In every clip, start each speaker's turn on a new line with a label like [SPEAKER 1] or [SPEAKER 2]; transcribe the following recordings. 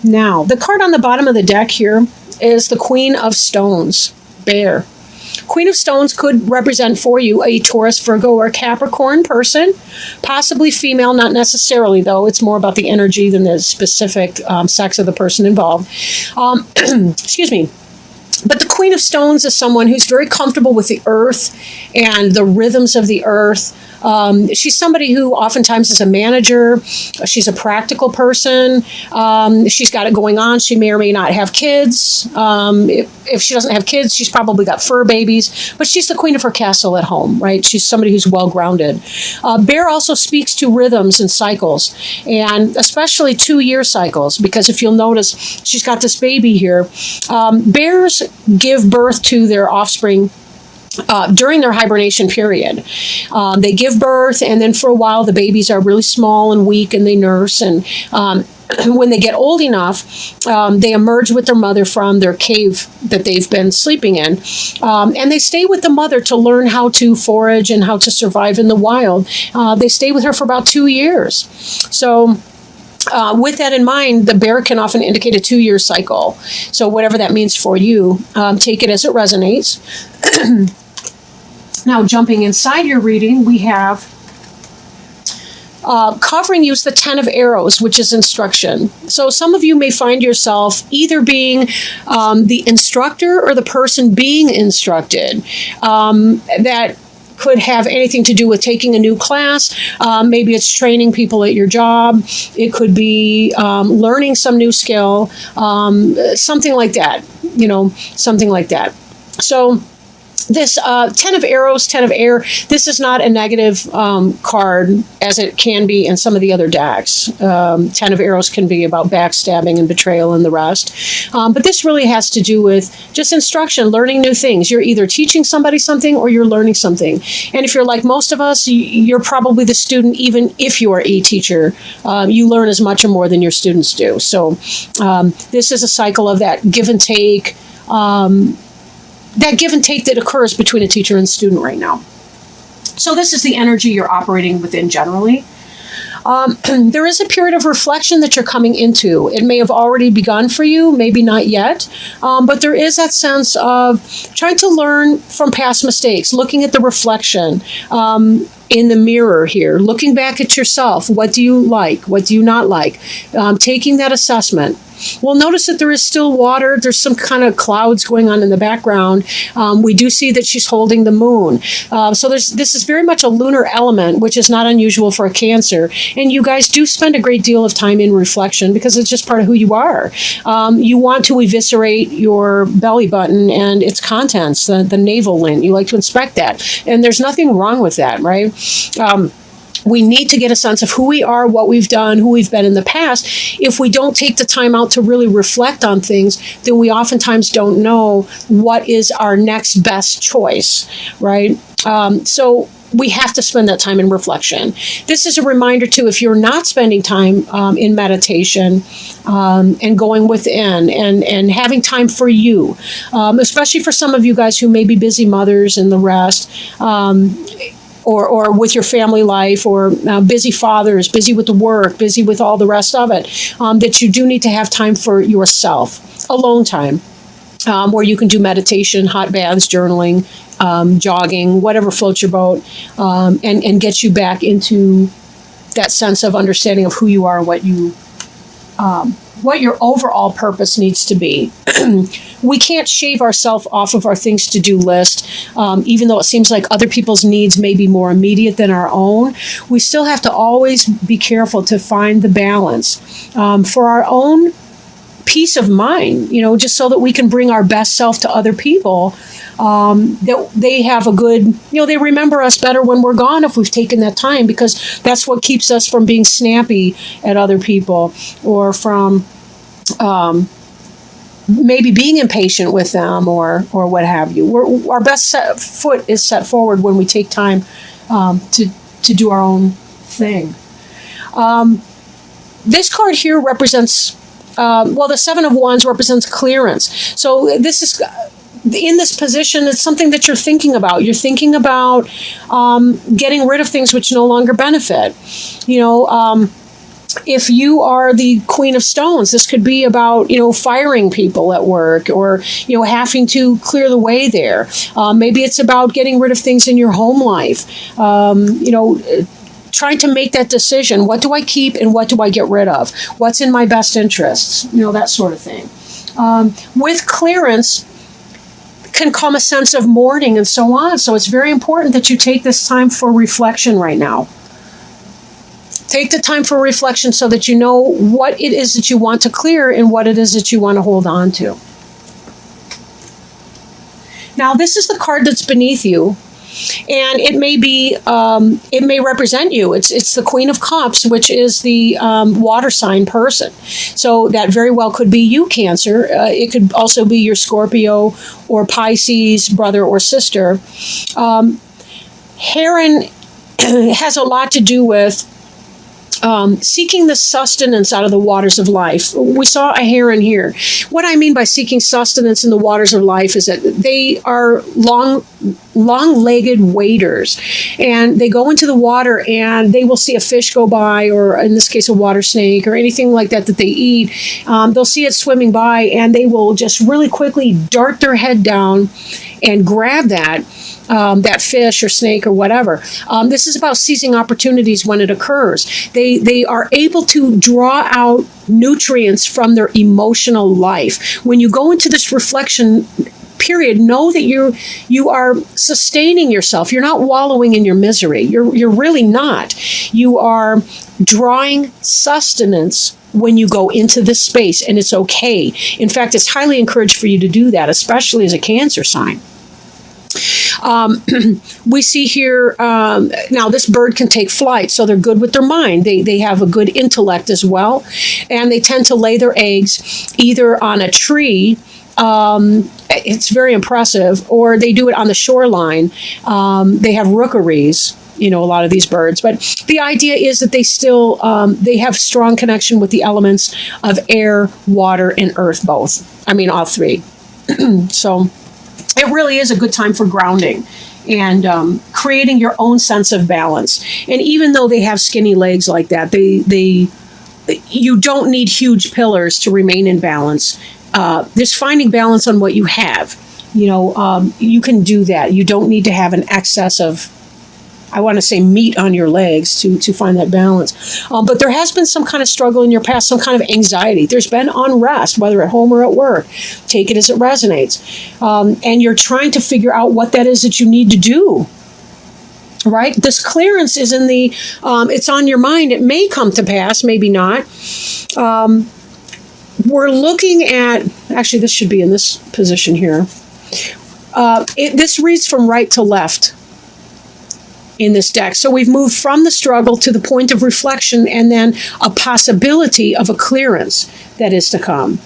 [SPEAKER 1] Now, the card on the bottom of the deck here is the Queen of Stones, Bear. Queen of Stones could represent for you a Taurus, Virgo, or Capricorn person, possibly female, not necessarily, though. It's more about the energy than the specific sex of the person involved. Excuse me. But the Queen of Stones is someone who's very comfortable with the earth and the rhythms of the earth. She's somebody who oftentimes is a manager. She's a practical person. She's got it going on. She may or may not have kids. If she doesn't have kids, she's probably got fur babies. But she's the queen of her castle at home, right? She's somebody who's well-grounded. Bear also speaks to rhythms and cycles, and especially 2-year cycles, because if you'll notice, she's got this baby here. Bears give birth to their offspring during their hibernation period. They give birth, and then for a while the babies are really small and weak, and they nurse. And when they get old enough, they emerge with their mother from their cave that they've been sleeping in. And they stay with the mother to learn how to forage and how to survive in the wild. They stay with her for about 2 years. So with that in mind, the bear can often indicate a 2-year cycle. So whatever that means for you, take it as it resonates. Now, jumping inside your reading, we have covering you is the 10 of arrows, which is instruction. So some of you may find yourself either being the instructor or the person being instructed. That could have anything to do with taking a new class. Maybe it's training people at your job. It could be learning some new skill, something like that, something like that. So this 10 of arrows, 10 of air, this is not a negative card as it can be in some of the other decks. 10 of arrows can be about backstabbing and betrayal and the rest. But this really has to do with just instruction, learning new things. You're either teaching somebody something or you're learning something. And if you're like most of us, you're probably the student, even if you are a teacher. You learn as much or more than your students do. So this is a cycle of that give and take, that occurs between a teacher and student right now. So this is the energy you're operating within generally. There is a period of reflection that you're coming into. It may have already begun for you, maybe not yet, but there is that sense of trying to learn from past mistakes, looking at the reflection in the mirror here, looking back at yourself. What do you like? What do you not like? Taking that assessment. Well, notice that there is still water. There's some kind of clouds going on in the background. We do see that she's holding the moon. So this is very much a lunar element, which is not unusual for a Cancer. And you guys do spend a great deal of time in reflection because it's just part of who you are. You want to eviscerate your belly button and its contents, the navel lint. You like to inspect that. And there's nothing wrong with that, right? We need to get a sense of who we are, what we've done, who we've been in the past. If we don't take the time out to really reflect on things, then we oftentimes don't know what is our next best choice, right? So we have to spend that time in reflection. This is a reminder, too, if you're not spending time in meditation and going within and having time for you, especially for some of you guys who may be busy mothers and the rest, or with your family life, or busy fathers, busy with the work, busy with all the rest of it, that you do need to have time for yourself, alone time, where you can do meditation, hot baths, journaling, jogging, whatever floats your boat, and get you back into that sense of understanding of who you are and what your overall purpose needs to be. We can't shave ourselves off of our things to do list, even though it seems like other people's needs may be more immediate than our own. We still have to always be careful to find the balance for our own peace of mind, just so that we can bring our best self to other people, that they have a good, they remember us better when we're gone if we've taken that time, because that's what keeps us from being snappy at other people or from maybe being impatient with them or what have you. Our best foot is set forward when we take time to do our own thing. This card here represents, the Seven of Wands represents clearance. So this is, in this position, it's something that you're thinking about. You're thinking about getting rid of things which no longer benefit. If you are the Queen of Stones, this could be about, firing people at work, or, having to clear the way there. Maybe it's about getting rid of things in your home life. Trying to make that decision. What do I keep and what do I get rid of? What's in my best interests? That sort of thing. With clearance can come a sense of mourning and so on. So it's very important that you take this time for reflection right now. Take the time for reflection so that you know what it is that you want to clear and what it is that you want to hold on to. Now, this is the card that's beneath you. And it may represent you. It's the Queen of Cups, which is the water sign person. So that very well could be you, Cancer. It could also be your Scorpio or Pisces brother or sister. Heron has a lot to do with seeking the sustenance out of the waters of life. We saw a heron here. What I mean by seeking sustenance in the waters of life is that they are long-legged waders, and they go into the water and they will see a fish go by, or in this case a water snake or anything like that they eat. They'll see it swimming by and they will just really quickly dart their head down and grab that fish or snake or whatever. This is about seizing opportunities when it occurs. They are able to draw out nutrients from their emotional life. When you go into this reflection period, know that you are sustaining yourself. You're not wallowing in your misery. You're really not. You are drawing sustenance when you go into this space, and it's okay. In fact, it's highly encouraged for you to do that, especially as a Cancer sign. We see here, now this bird can take flight, so they're good with their mind. They have a good intellect as well, and they tend to lay their eggs either on a tree. It's very impressive, or they do it on the shoreline. They have rookeries, a lot of these birds. But the idea is that they still, they have strong connection with the elements of air, water, and earth, both. I mean, all three. So it really is a good time for grounding and creating your own sense of balance. And even though they have skinny legs like that, you don't need huge pillars to remain in balance. There's finding balance on what you have. You can do that. You don't need to have an excess of, I want to say, meat on your legs to find that balance. But there has been some kind of struggle in your past, some kind of anxiety. There's been unrest, whether at home or at work. Take it as it resonates. And you're trying to figure out what that is that you need to do. Right? This clearance is in the, it's on your mind. It may come to pass, maybe not. We're looking at, actually, this should be in this position here. This reads from right to left in this deck. So we've moved from the struggle to the point of reflection, and then a possibility of a clearance that is to come.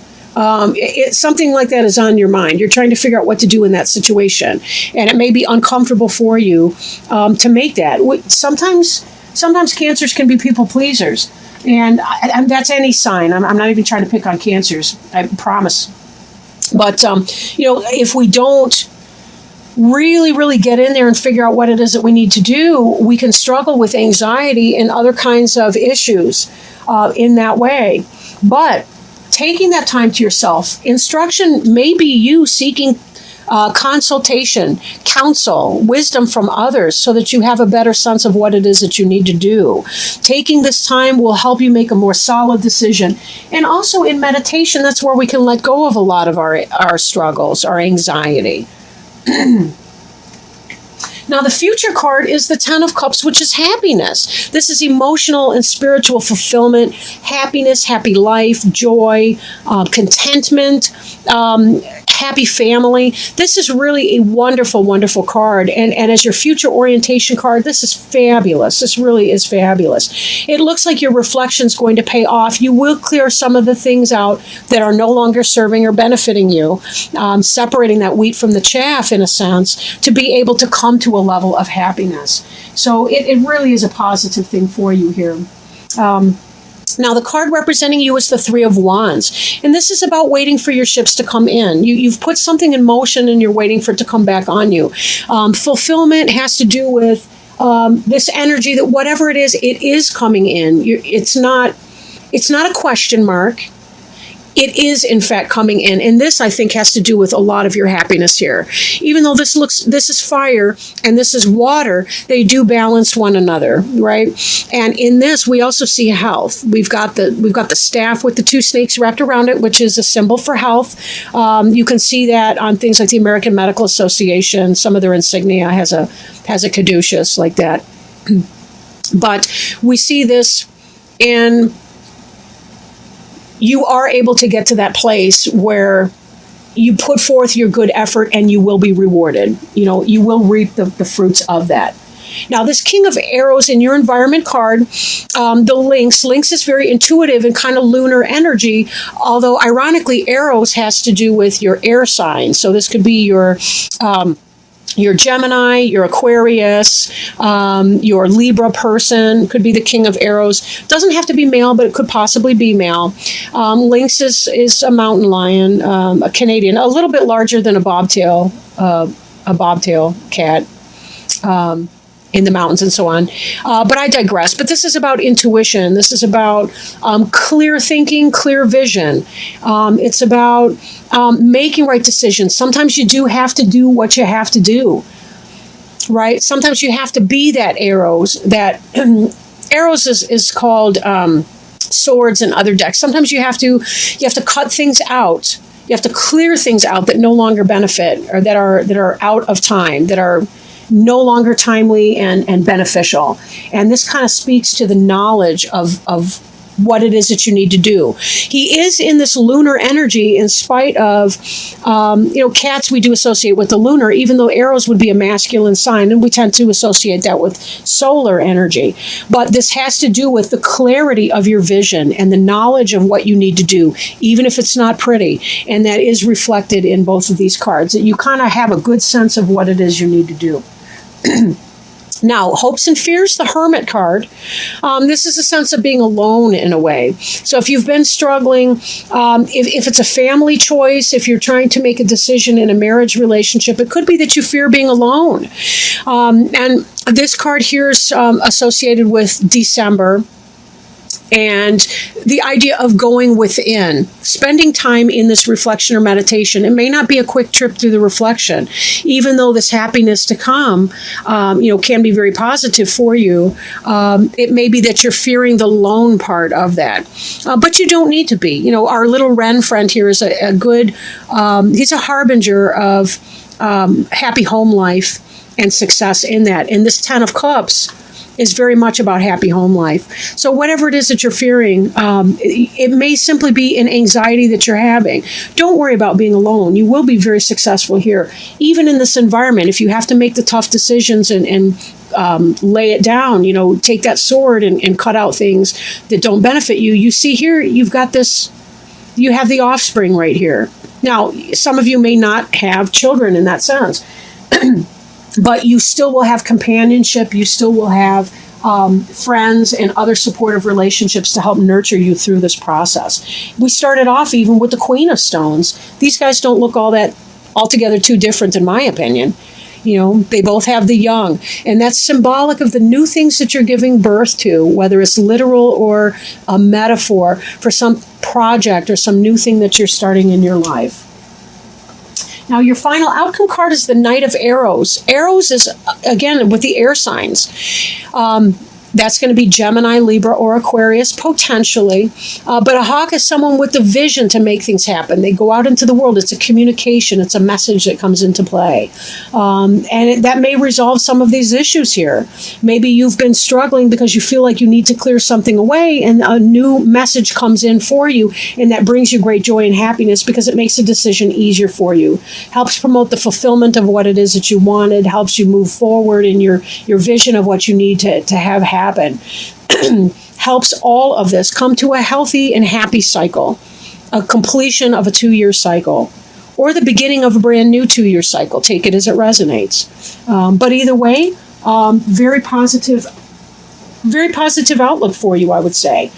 [SPEAKER 1] Something like that is on your mind. You're trying to figure out what to do in that situation, and it may be uncomfortable for you to make that. Sometimes Cancers can be people pleasers, and that's any sign. I'm not even trying to pick on Cancers, I promise. But if we don't really get in there and figure out what it is that we need to do, we can struggle with anxiety and other kinds of issues in that way. But taking that time to yourself, instruction may be you seeking consultation, counsel, wisdom from others so that you have a better sense of what it is that you need to do. Taking this time will help you make a more solid decision. And also in meditation, that's where we can let go of a lot of our struggles, our anxiety. Now, the future card is the Ten of Cups, which is happiness. This is emotional and spiritual fulfillment, happiness, happy life, joy, contentment, happy family. This is really a wonderful, wonderful card. And as your future orientation card, this is fabulous. This really is fabulous. It looks like your reflection is going to pay off. You will clear some of the things out that are no longer serving or benefiting you, separating that wheat from the chaff, in a sense, to be able to come to a level of happiness. So it really is a positive thing for you here. Now, the card representing you is the Three of Wands. And this is about waiting for your ships to come in. You've put something in motion and you're waiting for it to come back on you. Fulfillment has to do with this energy that whatever it is coming in. It's not It's not a question mark. It is, in fact, coming in. And this, I think, has to do with a lot of your happiness here. Even though this is fire and this is water, they do balance one another, right? And in this, we also see health. We've got the staff with the two snakes wrapped around it, which is a symbol for health. You can see that on things like the American Medical Association. Some of their insignia has a caduceus like that. But we see this in... You are able to get to that place where you put forth your good effort and you will be rewarded. You will reap the fruits of that. Now, this King of Arrows in your environment card, the Lynx is very intuitive and kind of lunar energy, although ironically, arrows has to do with your air sign. So this could be your Gemini, your Aquarius, your Libra person, could be the King of Arrows. Doesn't have to be male, but it could possibly be male. Lynx is a mountain lion, a Canadian, a little bit larger than a bobtail cat. In the mountains and so on. But I digress. But this is about intuition. This is about clear thinking, clear vision. It's about making right decisions. Sometimes you do have to do what you have to do, right? Sometimes you have to be that arrows. That arrows is called swords in other decks. Sometimes you have to cut things out. You have to clear things out that no longer benefit or that are out of time, that are no longer timely and beneficial. And this kind of speaks to the knowledge of what it is that you need to do. He is in this lunar energy in spite of, cats we do associate with the lunar, even though arrows would be a masculine sign, and we tend to associate that with solar energy. But this has to do with the clarity of your vision and the knowledge of what you need to do, even if it's not pretty. And that is reflected in both of these cards, that you kind of have a good sense of what it is you need to do. Now, hopes and fears, the Hermit card. This is a sense of being alone in a way. So if you've been struggling, if it's a family choice, if you're trying to make a decision in a marriage relationship, it could be that you fear being alone. And this card here is associated with December. And the idea of going within, spending time in this reflection or meditation. It may not be a quick trip through the reflection, even though this happiness to come, can be very positive for you. It may be that you're fearing the lone part of that, but you don't need to be. Our little Wren friend here is a good. He's a harbinger of happy home life and success in that. And this 10 of Cups is very much about happy home life. So whatever it is that you're fearing, it may simply be an anxiety that you're having. Don't worry about being alone. You will be very successful here. Even in this environment, if you have to make the tough decisions and lay it down, take that sword and cut out things that don't benefit you. You see here, you've got this, you have the offspring right here. Now, some of you may not have children in that sense. But you still will have companionship. You still will have friends and other supportive relationships to help nurture you through this process. We started off even with the Queen of Stones. These guys don't look altogether too different, in my opinion. They both have the young. And that's symbolic of the new things that you're giving birth to, whether it's literal or a metaphor for some project or some new thing that you're starting in your life. Now, your final outcome card is the Knight of Arrows. Arrows is, again, with the air signs. That's going to be Gemini, Libra, or Aquarius, potentially. But a hawk is someone with the vision to make things happen. They go out into the world. It's a communication. It's a message that comes into play. That may resolve some of these issues here. Maybe you've been struggling because you feel like you need to clear something away, and a new message comes in for you, and that brings you great joy and happiness because it makes the decision easier for you. Helps promote the fulfillment of what it is that you wanted, helps you move forward in your vision of what you need to have happen. Helps all of this come to a healthy and happy cycle, a completion of a 2-year cycle, or the beginning of a brand new 2-year cycle. Take it as it resonates. But either way, very positive outlook for you, I would say.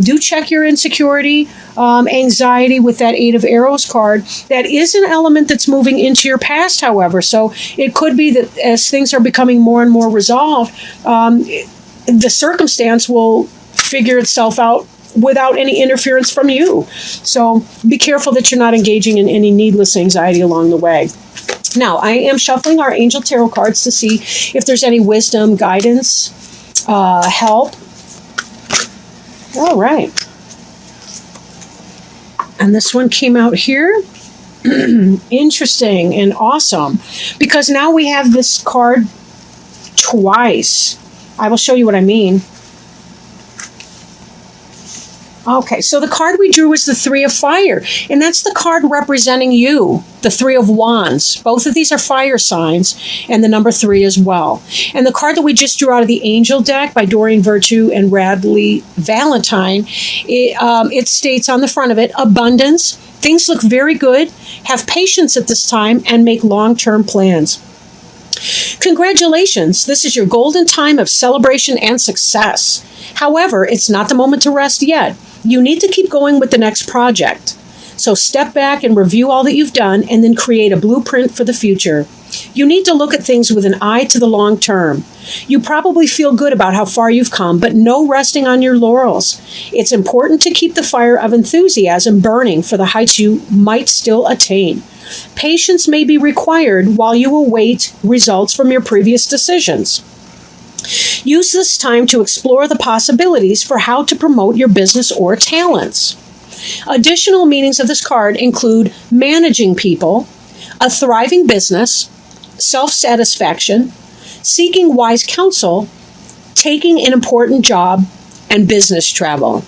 [SPEAKER 1] Do check your insecurity, anxiety with that 8 of Arrows card. That is an element that's moving into your past, however. So it could be that as things are becoming more and more resolved, the circumstance will figure itself out without any interference from you. So be careful that you're not engaging in any needless anxiety along the way. Now, I am shuffling our Angel Tarot cards to see if there's any wisdom, guidance, help. All right. And this one came out here. Interesting and awesome, because now we have this card twice. I will show you what I mean. Okay, so the card we drew is the Three of Fire, and that's the card representing you, the Three of Wands. Both of these are fire signs, and the number 3 as well. And the card that we just drew out of the Angel deck by Doreen Virtue and Radley Valentine, it states on the front of it, abundance. Things look very good. Have patience at this time and make long-term plans. Congratulations, this is your golden time of celebration and success. However, it's not the moment to rest yet. You need to keep going with the next project. So step back and review all that you've done and then create a blueprint for the future. You need to look at things with an eye to the long term. You probably feel good about how far you've come, but no resting on your laurels. It's important to keep the fire of enthusiasm burning for the heights you might still attain. Patience may be required while you await results from your previous decisions. Use this time to explore the possibilities for how to promote your business or talents. Additional meanings of this card include managing people, a thriving business, self-satisfaction, seeking wise counsel, taking an important job, and business travel.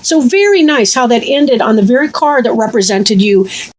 [SPEAKER 1] So very nice how that ended on the very card that represented you.